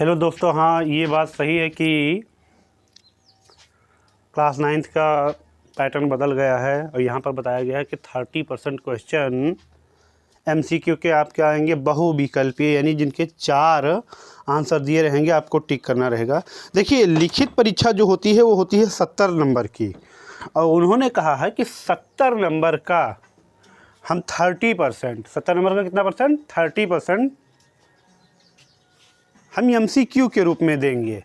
Hello दोस्तों, हाँ ये बात सही है कि क्लास 9th का पैटर्न बदल गया है और यहाँ पर बताया गया है कि 30% क्वेश्चन MCQ के आपके आएंगे बहुविकल्पीय, यानी जिनके 4 आंसर दिए रहेंगे, आपको टिक करना रहेगा। देखिए, लिखित परीक्षा जो होती है वो होती है 70 नंबर की, और उन्होंने कहा है कि 70 नंबर का हम 30%, 70 नंबर का कितना परसेंट, 30% हम MCQ के रूप में देंगे,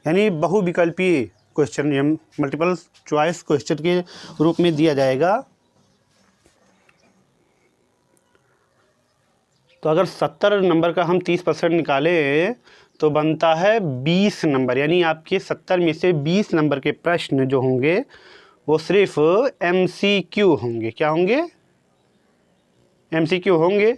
यानी बहुविकल्पीय क्वेश्चन, मल्टीपल चॉइस क्वेश्चन के रूप में दिया जाएगा। तो अगर 70 नंबर का हम 30% निकालें तो बनता है 20 नंबर, यानी आपके 70 में से 20 नंबर के प्रश्न जो होंगे वो सिर्फ MCQ होंगे। क्या होंगे? MCQ होंगे।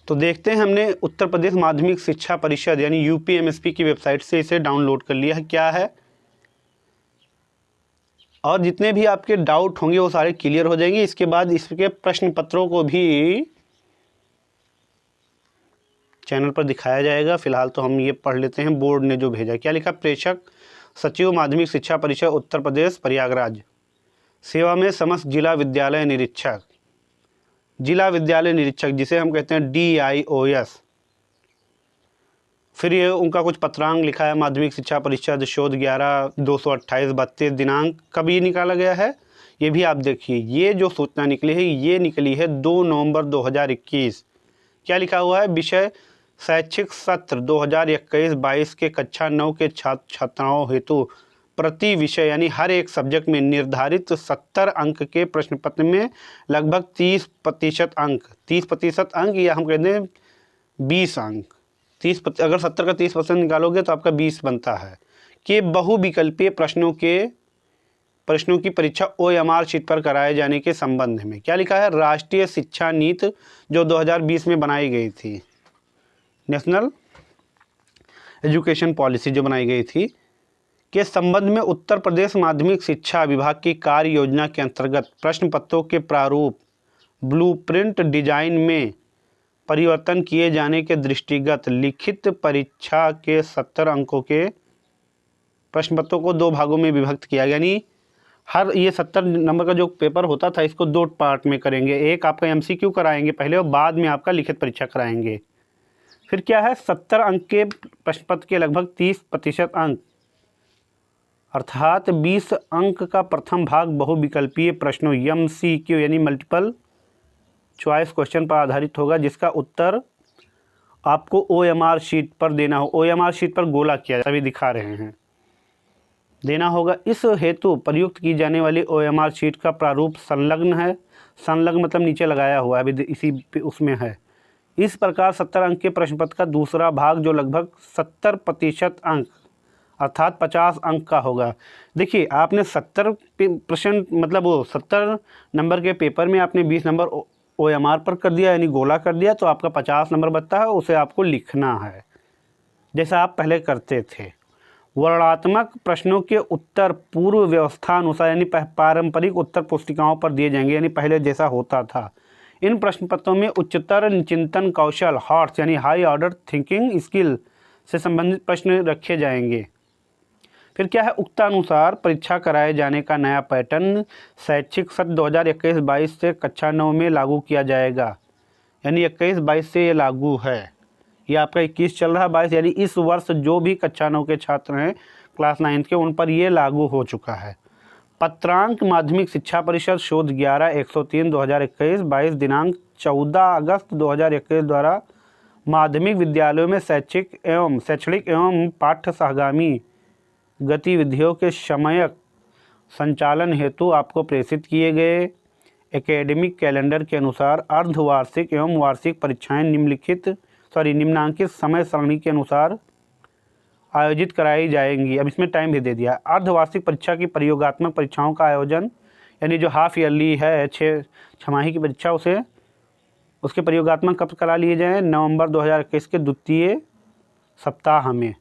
तो देखते हैं, हमने उत्तर प्रदेश माध्यमिक शिक्षा परिषद यानी UPMSP की वेबसाइट से इसे डाउनलोड कर लिया है। क्या है, और जितने भी आपके डाउट होंगे वो सारे क्लियर हो जाएंगे। इसके बाद इसके प्रश्न पत्रों को भी चैनल पर दिखाया जाएगा। फिलहाल तो हम ये पढ़ लेते हैं बोर्ड ने जो भेजा। क्या लिखा? प्रेषक सचिव माध्यमिक शिक्षा परिषद उत्तर प्रदेश प्रयागराज, सेवा में समस्त जिला विद्यालय निरीक्षक, जिला विद्यालय निरीक्षक जिसे हम कहते हैं DIOS। फिर ये उनका कुछ पत्रांक लिखा है, माध्यमिक शिक्षा परिषद शोध 11/228/32। दिनांक कब ये निकाला गया है ये भी आप देखिए। ये जो सूचना निकली है ये निकली है 2 नवंबर 2021। क्या लिखा हुआ है? विषय शैक्षिक सत्र 2021-22 के कक्षा 9 के छात्र छात्राओं हेतु प्रति विषय यानी हर एक सब्जेक्ट में निर्धारित 70 अंक के प्रश्न पत्र में लगभग 30% अंक, 30% अंक, या हम कहते हैं 20 अंक। अगर 70 का 30% निकालोगे तो आपका 20 बनता है कि बहुविकल्पीय प्रश्नों की परीक्षा OMR शीट पर कराए जाने के संबंध में। क्या लिखा है? राष्ट्रीय शिक्षा नीति जो 2020 में बनाई गई थी, नेशनल एजुकेशन पॉलिसी जो बनाई गई थी, के संबंध में उत्तर प्रदेश माध्यमिक शिक्षा विभाग की कार्य योजना के अंतर्गत प्रश्न पत्रों के प्रारूप ब्लूप्रिंट डिजाइन में परिवर्तन किए जाने के दृष्टिगत लिखित परीक्षा के 70 अंकों के प्रश्न पत्रों को 2 भागों में विभक्त किया गया। यानी हर ये 70 नंबर का जो पेपर होता था इसको 2 पार्ट में करेंगे। एक आपका MCQ कराएंगे पहले और बाद में आपका लिखित परीक्षा कराएंगे। फिर क्या है, 70 अंक के प्रश्न पत्र के लगभग 30% अंक, अर्थात 20 अंक का प्रथम भाग बहुविकल्पीय प्रश्नों MCQ यानी मल्टीपल चॉइस क्वेश्चन पर आधारित होगा, जिसका उत्तर आपको OMR शीट पर देना हो। OMR शीट पर गोला किया अभी दिखा रहे हैं, देना होगा। इस हेतु प्रयुक्त की जाने वाली OMR शीट का प्रारूप संलग्न है। संलग्न मतलब नीचे लगाया हुआ है, अभी इसी उसमें है। इस प्रकार 70 अंक के प्रश्न पत्र का दूसरा भाग जो लगभग 70% अंक अर्थात 50 अंक का होगा। देखिए, आपने 70% मतलब वो 70 नंबर के पेपर में आपने 20 नंबर OMR पर कर दिया यानी गोला कर दिया, तो आपका 50 नंबर बचता है, उसे आपको लिखना है जैसा आप पहले करते थे। वर्णनात्मक प्रश्नों के उत्तर पूर्व व्यवस्था अनुसार यानी पारंपरिक उत्तर पुस्तिकाओं पर दिए जाएंगे, यानी पहले जैसा होता था। इन प्रश्न पत्रों में उच्चतर चिंतन कौशल हॉट्स यानी हाई ऑर्डर थिंकिंग स्किल से संबंधित प्रश्न रखे जाएंगे। फिर क्या है, उक्तानुसार परीक्षा कराए जाने का नया पैटर्न शैक्षिक सत्र 2021-22 से कक्षा 9 में लागू किया जाएगा, यानी 21-22 से ये लागू है। ये आपका 21 चल रहा है, 22 यानी इस वर्ष जो भी कक्षा 9 के छात्र हैं क्लास 9 के, उन पर ये लागू हो चुका है। पत्रांक माध्यमिक शिक्षा परिषद शोध 11/103/2021 दिनांक 14 अगस्त 2021 द्वारा माध्यमिक विद्यालयों में शैक्षणिक एवं पाठ्य सहगामी गतिविधियों के समयक संचालन हेतु आपको प्रेषित किए गए एकेडमिक कैलेंडर के अनुसार अर्धवार्षिक एवं वार्षिक परीक्षाएं निम्नांकित समय सारणी के अनुसार आयोजित कराई जाएंगी। अब इसमें टाइम भी दे दिया। अर्धवार्षिक परीक्षा की प्रयोगात्मक परीक्षाओं का आयोजन यानी जो हाफ ईयरली है, 6 छमाही की परीक्षा, उसके प्रयोगात्मक कब करा लिए जाएँ? नवंबर 2021 के द्वितीय सप्ताह में,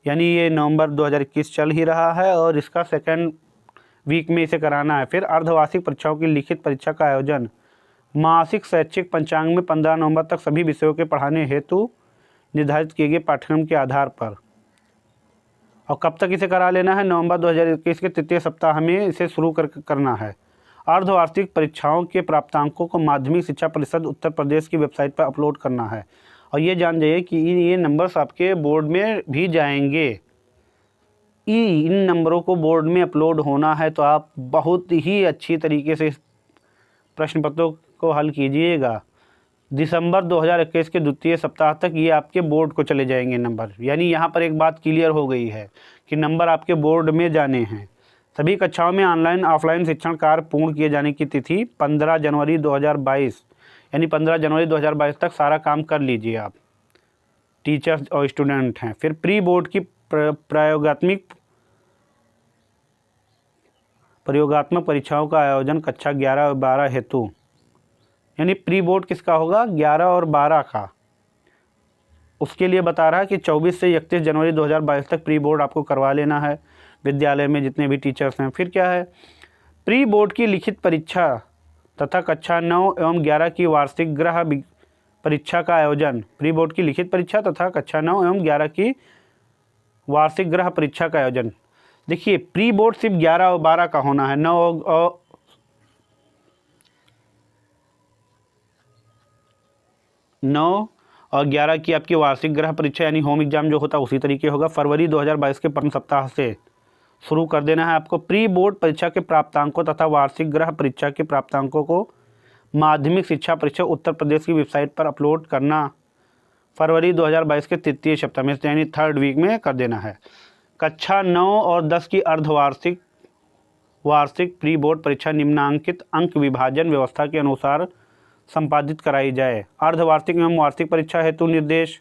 यानी ये नवंबर 2021 चल ही रहा है और इसका सेकेंड वीक में इसे कराना है। फिर अर्धवार्षिक परीक्षाओं की लिखित परीक्षा का आयोजन मासिक शैक्षिक पंचांग में 15 नवंबर तक सभी विषयों के पढ़ाने हेतु निर्धारित किए गए पाठ्यक्रम के आधार पर। और कब तक इसे करा लेना है? नवंबर 2021 के तृतीय सप्ताह में इसे शुरू करना है। अर्धवार्षिक परीक्षाओं के प्राप्तांकों को माध्यमिक शिक्षा परिषद उत्तर प्रदेश की वेबसाइट पर अपलोड करना है। और ये जान जाइए कि ये नंबर्स आपके बोर्ड में भी जाएंगे। इन नंबरों को बोर्ड में अपलोड होना है तो आप बहुत ही अच्छी तरीके से प्रश्न पत्रों को हल कीजिएगा। दिसंबर 2021 के द्वितीय सप्ताह तक ये आपके बोर्ड को चले जाएंगे नंबर। यानी यहाँ पर एक बात क्लियर हो गई है कि नंबर आपके बोर्ड में जाने हैं। सभी कक्षाओं में ऑनलाइन ऑफलाइन शिक्षण कार्य पूर्ण किए जाने की तिथि 15 जनवरी 2022, यानी 15 जनवरी 2022 तक सारा काम कर लीजिए आप, टीचर्स और स्टूडेंट हैं। फिर प्री बोर्ड की प्रयोगात्मक परीक्षाओं का आयोजन कक्षा 11 और 12 हेतु, यानी प्री बोर्ड किसका होगा? 11 और 12 का। उसके लिए बता रहा है कि 24 से 31 जनवरी 2022 तक प्री बोर्ड आपको करवा लेना है विद्यालय में जितने भी टीचर्स हैं। फिर क्या है? प्री बोर्ड की लिखित परीक्षा तथा कक्षा 9 एवं 11 की वार्षिक गृह परीक्षा का आयोजन। प्री बोर्ड की लिखित परीक्षा तथा कक्षा 9 एवं 11 की वार्षिक गृह परीक्षा का आयोजन। देखिए, प्री बोर्ड सिर्फ 11 और 12 का होना है। 9 और 11 की आपकी वार्षिक गृह परीक्षा यानी होम एग्जाम जो होता है उसी तरीके होगा। फरवरी 2022 के प्रथम सप्ताह से शुरू कर देना है आपको। प्री बोर्ड परीक्षा के प्राप्तांकों तथा वार्षिक गृह परीक्षा के प्राप्तांकों को माध्यमिक शिक्षा परिषद उत्तर प्रदेश की वेबसाइट पर अपलोड करना फरवरी 2022 के तृतीय सप्ताह में, यानी 3rd वीक में कर देना है। कक्षा 9 और 10 की अर्धवार्षिक वार्षिक प्री बोर्ड परीक्षा निम्नांकित अंक विभाजन व्यवस्था के अनुसार संपादित कराई जाए। अर्धवार्षिक एवं वार्षिक परीक्षा हेतु निर्देश।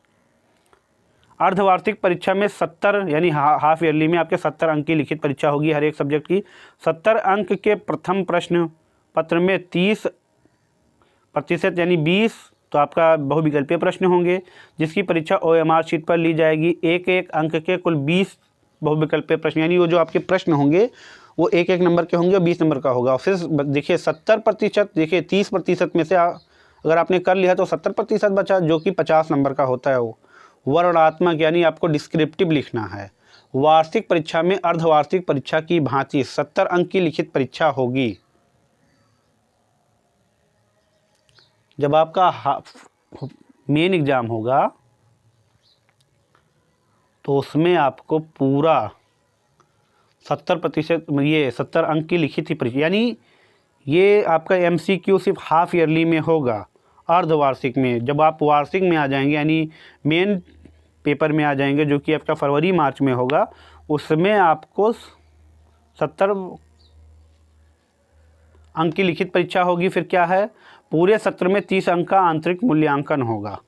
अर्धवार्षिक परीक्षा में 70 यानी हाफ ईयरली में आपके 70 अंक की लिखित परीक्षा होगी हर एक सब्जेक्ट की। 70 अंक के प्रथम प्रश्न पत्र में 30% यानी 20 तो आपका बहुविकल्पीय प्रश्न होंगे, जिसकी परीक्षा OMR शीट पर ली जाएगी। एक अंक के कुल 20 बहुविकल्पीय प्रश्न, यानी वो जो आपके प्रश्न होंगे वो एक नंबर के होंगे और 20 नंबर का होगा। फिर देखिए 70%, देखिए 30% में से अगर आपने कर लिया तो 70% बचा, जो कि 50 नंबर का होता है। वो वर्णनात्मक यानी आपको डिस्क्रिप्टिव लिखना है। वार्षिक परीक्षा में अर्धवार्षिक परीक्षा की भांति 70 अंक की लिखित परीक्षा होगी। जब आपका मेन एग्जाम होगा तो उसमें आपको पूरा 70% ये 70 अंक की लिखित ही परीक्षा, यानी ये आपका MCQ सिर्फ हाफ ईयरली में होगा। अर्धवार्षिक में जब आप वार्षिक में आ जाएंगे यानी मेन पेपर में आ जाएंगे जो कि आपका फरवरी मार्च में होगा, उसमें आपको 70 अंक की लिखित परीक्षा होगी। फिर क्या है? पूरे सत्र में 30 अंक का आंतरिक मूल्यांकन होगा,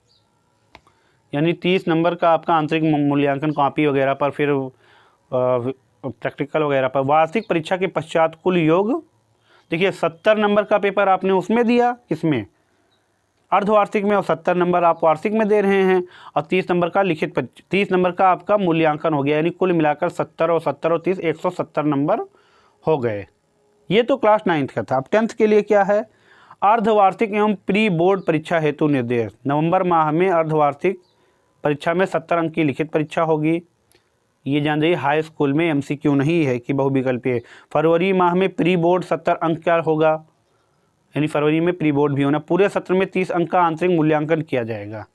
यानी 30 नंबर का आपका आंतरिक मूल्यांकन कॉपी वगैरह पर, फिर प्रैक्टिकल वगैरह पर। वार्षिक परीक्षा के पश्चात कुल योग, देखिए 70 नंबर का पेपर आपने उसमें दिया, किसमें? अर्धवार्षिक में, और 70 नंबर आप वार्षिक में दे रहे हैं, और 30 नंबर का लिखित 30 नंबर का आपका मूल्यांकन हो गया, यानी कुल मिलाकर 70 और 30 170 नंबर हो गए। ये तो क्लास 9th का था। अब 10th के लिए क्या है? अर्धवार्षिक एवं प्री बोर्ड परीक्षा हेतु निर्देश। नवंबर माह में अर्धवार्षिक परीक्षा में 70 अंक की लिखित परीक्षा होगी। ये जान जाइए, हाई स्कूल में MCQ नहीं है कि बहुविकल्पीय। फरवरी माह में प्री बोर्ड 70 अंक का होगा, यानी फरवरी में प्री बोर्ड भी होना। पूरे सत्र में 30 अंक का आंतरिक मूल्यांकन किया जाएगा,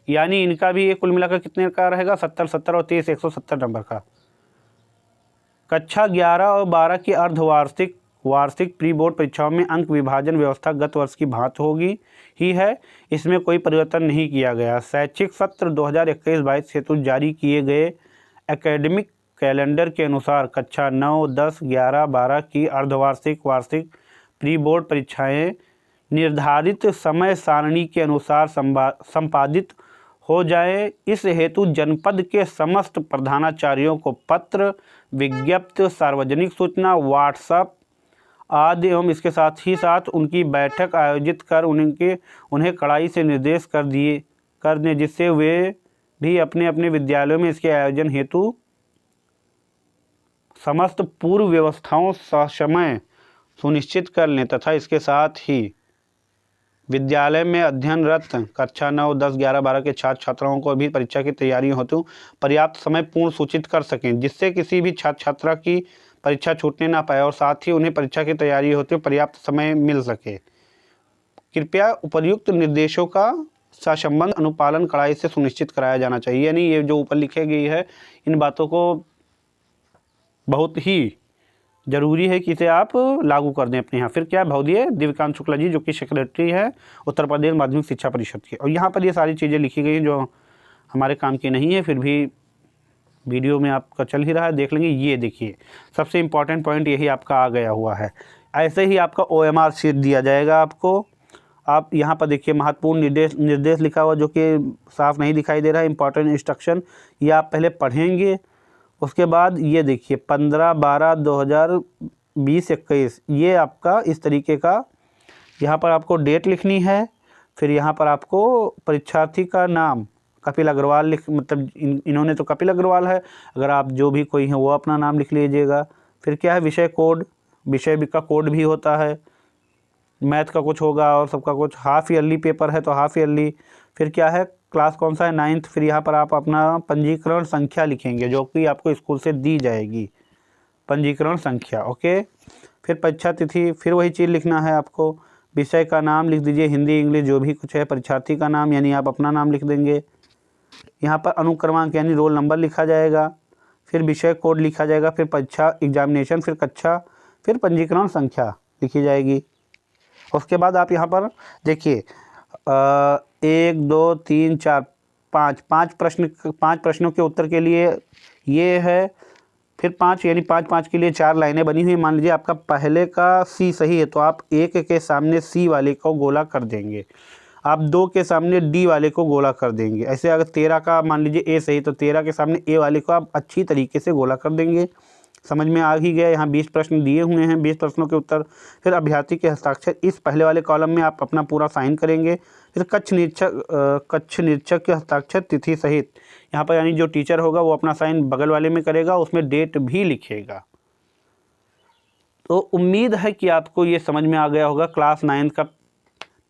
यानी इनका भी ये कुल मिलाकर कितने का रहेगा? 70 और 30 170 नंबर का। कक्षा 11 और 12 की अर्धवार्षिक वार्षिक प्री बोर्ड परीक्षाओं में अंक विभाजन व्यवस्था गत वर्ष की भांति होगी ही है, इसमें कोई परिवर्तन नहीं किया गया। शैक्षिक सत्र 2021-22 हेतु जारी किए गए एकेडमिक कैलेंडर के अनुसार कक्षा 9, 10, 11, 12 की अर्धवार्षिक वार्षिक प्री बोर्ड परीक्षाएं निर्धारित समय सारणी के अनुसार संपादित हो जाए। इस हेतु जनपद के समस्त प्रधानाचार्यों को पत्र, विज्ञप्ति, सार्वजनिक सूचना, व्हाट्सएप आदि एवं इसके साथ उनकी बैठक आयोजित कर उन्हें कड़ाई से निर्देश कर दें, जिससे वे भी अपने अपने विद्यालयों में इसके आयोजन हेतु समस्त पूर्व व्यवस्थाओं ससमय सुनिश्चित कर लें तथा इसके साथ ही विद्यालय में अध्ययनरत कक्षा 9, 10, 11, 12 के छात्र छात्राओं को भी परीक्षा की तैयारियों हेतु पर्याप्त समय पूर्ण सूचित कर सकें, जिससे किसी भी छात्र छात्रा की परीक्षा छूटने ना पाए और साथ ही उन्हें परीक्षा की तैयारी हेतु पर्याप्त समय मिल सके। कृपया उपर्युक्त निर्देशों का ससंबद्ध अनुपालन कड़ाई से सुनिश्चित कराया जाना चाहिए। यानी ये जो ऊपर लिखे गई है, इन बातों को बहुत ही ज़रूरी है कि इसे आप लागू कर दें अपने यहाँ। फिर क्या है, भवदीय दिव्यकांत शुक्ला जी जो कि सेक्रेटरी है उत्तर प्रदेश माध्यमिक शिक्षा परिषद के, और यहाँ पर ये सारी चीज़ें लिखी गई हैं जो हमारे काम की नहीं है, फिर भी वीडियो में आपका चल ही रहा है, देख लेंगे। ये देखिए सबसे इम्पॉर्टेंट पॉइंट यही आपका आ गया हुआ है। ऐसे ही आपका OMR शीट दिया जाएगा आपको। आप यहाँ पर देखिए महत्वपूर्ण निर्देश लिखा हुआ जो कि साफ नहीं दिखाई दे रहा है, इंपॉर्टेंट इंस्ट्रक्शन, ये आप पहले पढ़ेंगे। उसके बाद ये देखिए 15/12/2021 ये आपका इस तरीके का, यहाँ पर आपको डेट लिखनी है। फिर यहाँ पर आपको परीक्षार्थी का नाम कपिल अग्रवाल मतलब इन्होंने तो कपिल अग्रवाल है, अगर आप जो भी कोई हैं वो अपना नाम लिख लीजिएगा। फिर क्या है, विषय कोड, विषय का कोड भी होता है, मैथ का कुछ होगा और सबका कुछ। हाफ ईयरली पेपर है तो हाफ ईयरली। फिर क्या है, क्लास कौन सा है, 9th। फिर यहाँ पर आप अपना पंजीकरण संख्या लिखेंगे जो कि आपको स्कूल से दी जाएगी, पंजीकरण संख्या, ओके। फिर परीक्षा तिथि, फिर वही चीज़ लिखना है आपको। विषय का नाम लिख दीजिए, हिंदी इंग्लिश जो भी कुछ है। परीक्षार्थी का नाम यानी आप अपना नाम लिख देंगे। यहाँ पर अनुक्रमांक यानी रोल नंबर लिखा जाएगा। फिर विषय कोड लिखा जाएगा। फिर परीक्षा एग्जामिनेशन, फिर कक्षा, फिर पंजीकरण संख्या लिखी जाएगी। उसके बाद आप यहाँ पर देखिए 1 2 3 4 5 प्रश्नों के उत्तर के लिए ये है। फिर 5 यानी 5 के लिए 4 लाइनें बनी हुई। मान लीजिए आपका पहले का सी सही है तो आप 1 के सामने सी वाले को गोला कर देंगे, आप 2 के सामने डी वाले को गोला कर देंगे। ऐसे अगर 13 का मान लीजिए ए सही तो 13 के सामने ए वाले को आप अच्छी तरीके से गोला कर देंगे। समझ में आ ही गया। यहाँ 20 प्रश्न दिए हुए हैं, 20 प्रश्नों के उत्तर। फिर अभ्यर्थी के हस्ताक्षर, इस पहले वाले कॉलम में आप अपना पूरा साइन करेंगे। फिर कक्ष निरीक्षक के हस्ताक्षर तिथि सहित, यहाँ पर यानी जो टीचर होगा वो अपना साइन बगल वाले में करेगा, उसमें डेट भी लिखेगा। तो उम्मीद है कि आपको ये समझ में आ गया होगा क्लास 9 का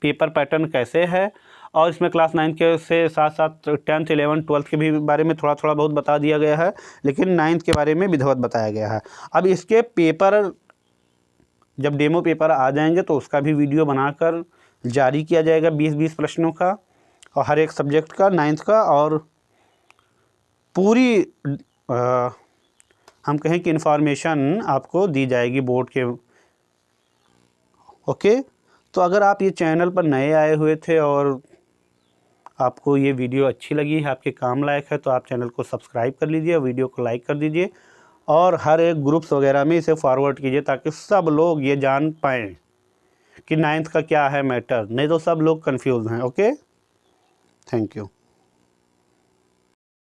पेपर पैटर्न कैसे है। और इसमें क्लास 9 के से साथ साथ 10th 11th 12th के भी बारे में थोड़ा थोड़ा बहुत बता दिया गया है, लेकिन 9th के बारे में विधिवत बताया गया है। अब इसके पेपर जब डेमो पेपर आ जाएंगे तो उसका भी वीडियो बनाकर जारी किया जाएगा, 20-20 प्रश्नों का और हर एक सब्जेक्ट का 9th का। और पूरी हम कहें कि इन्फॉर्मेशन आपको दी जाएगी बोर्ड के, ओके। तो अगर आप ये चैनल पर नए आए हुए थे और आपको ये वीडियो अच्छी लगी है, आपके काम लायक है, तो आप चैनल को सब्सक्राइब कर लीजिए, वीडियो को लाइक कर दीजिए और हर एक ग्रुप्स वगैरह में इसे फॉरवर्ड कीजिए ताकि सब लोग ये जान पाएँ कि 9th का क्या है मैटर, नहीं तो सब लोग कंफ्यूज हैं, ओके। Thank you.